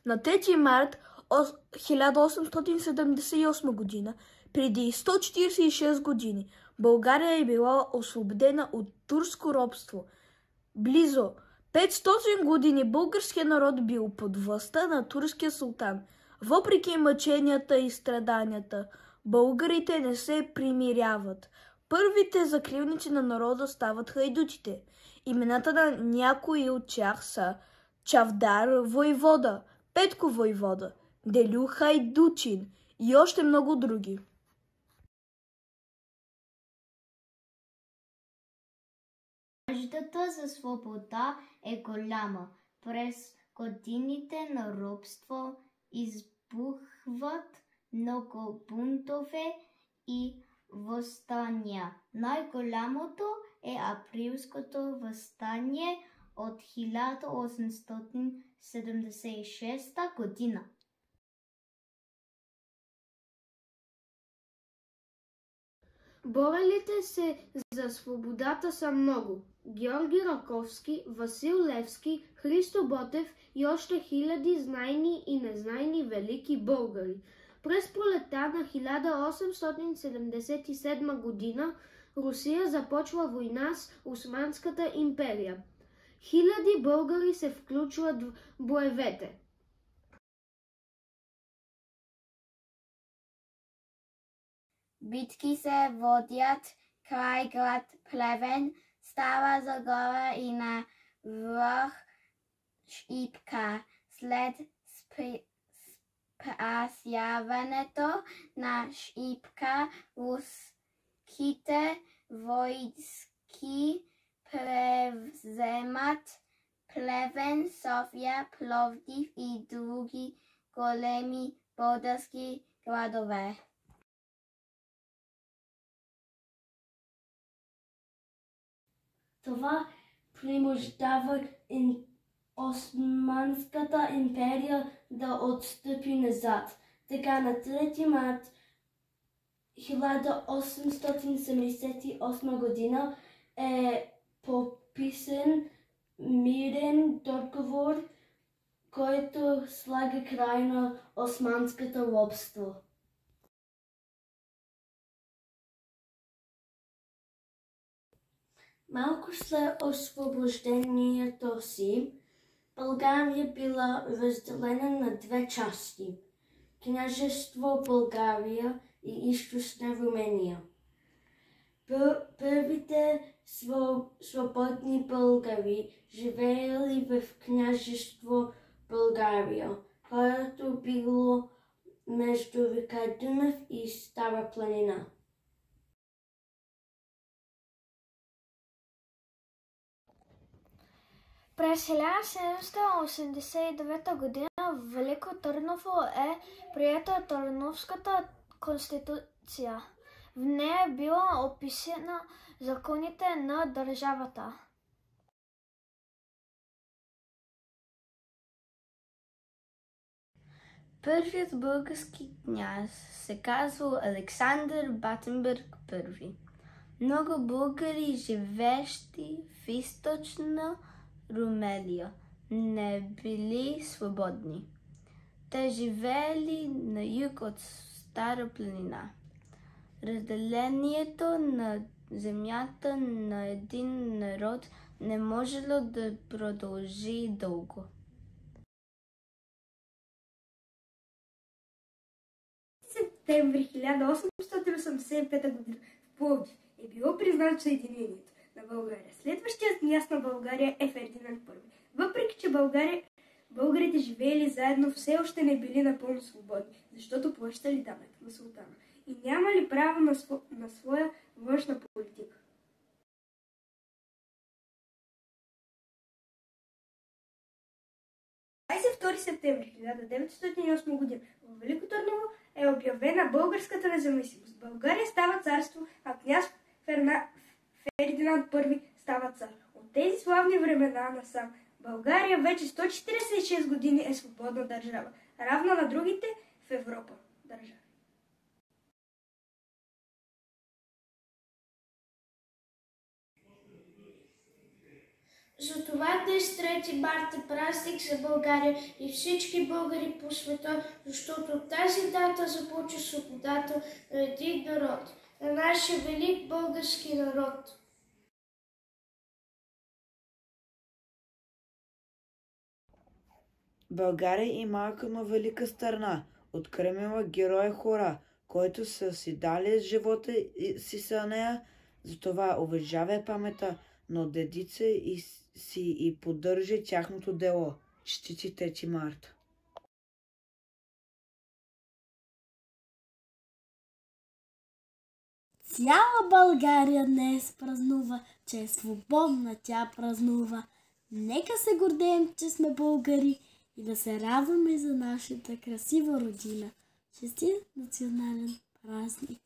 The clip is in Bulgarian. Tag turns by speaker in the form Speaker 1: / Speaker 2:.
Speaker 1: На 3 март 1878 година, преди 146 години, България е била освободена от турско робство. Близо 500 години българският народ бил под властта на турския султан. Въпреки мъченията и страданията, българите не се примиряват. Първите закривници на народа стават хайдутите. Имената на някои от тях са Чавдар войвода, Петко войвода, Делю Хайдучин и още много други.
Speaker 2: Жаждата за свобода е голяма. През годините на робство избухват много бунтове и въстания. Най-голямото е Априлското въстание от 1876 година.
Speaker 3: Борелите се за свободата са много. Георги Раковски, Васил Левски, Христо Ботев и още хиляди знайни и незнайни велики българи. През пролетта на 1877 година Русия започва война с Османската империя. Хиляди българи се включват в боевете.
Speaker 2: Битки се водят край град Плевен, Стара Загора и на връх Шипка. След спасяването на Шипка руските войски превземат Плевен, София, Пловдив и други големи български градове.
Speaker 3: Това принуждава Османската империя да отстъпи назад. Така на 3 март 1878 година е подписан мирен договор, който слага край на османското робство. Малко след освобождението си, България била разделена на 2 части – Княжество България и Източна Румения. Първите свободни българи живеели в Княжество България, което било между река Дунав и Стара планина.
Speaker 4: През 1789 година в Велико Търново е приета Търновската конституция. В нея била описана законите на държавата.
Speaker 2: Първият български княз се казвал Александър Батенберг I. Много българи, живеещи в източна Румелия, не били свободни. Те живеели на юг от Стара планина. Разделението на земята на един народ не можело да продължи дълго.
Speaker 1: Септември 1885 г. в Пловдив е било признато съединението на България. Следващият княз на България е Фердинанд I. Въпреки че българите живеели заедно, все още не били напълно свободни, защото плащали данък на султана и нямали право на своя външна политика. На 22 септември 1908 г. в Велико Търново е обявена българската независимост. България става царство, а княз Фердинанд I става цар. От тези славни времена насам България вече 146 години е свободна държава, равна на другите в Европа държави.
Speaker 5: Затова днес 3 март е празник за България и всички българи по света, защото тази дата започва свободата на един народ, на нашия велик български народ.
Speaker 6: България и малка, но велика страна, откръмила героя хора, които са си дали живота си за нея, затова уважавай памета на дедица и поддържай тяхното дело. Честити 3 марта!
Speaker 7: Цяла България днес празнува, че е свободна тя празнува. Нека се гордеем, че сме българи и да се радваме за нашата красива родина. Честит национален празник!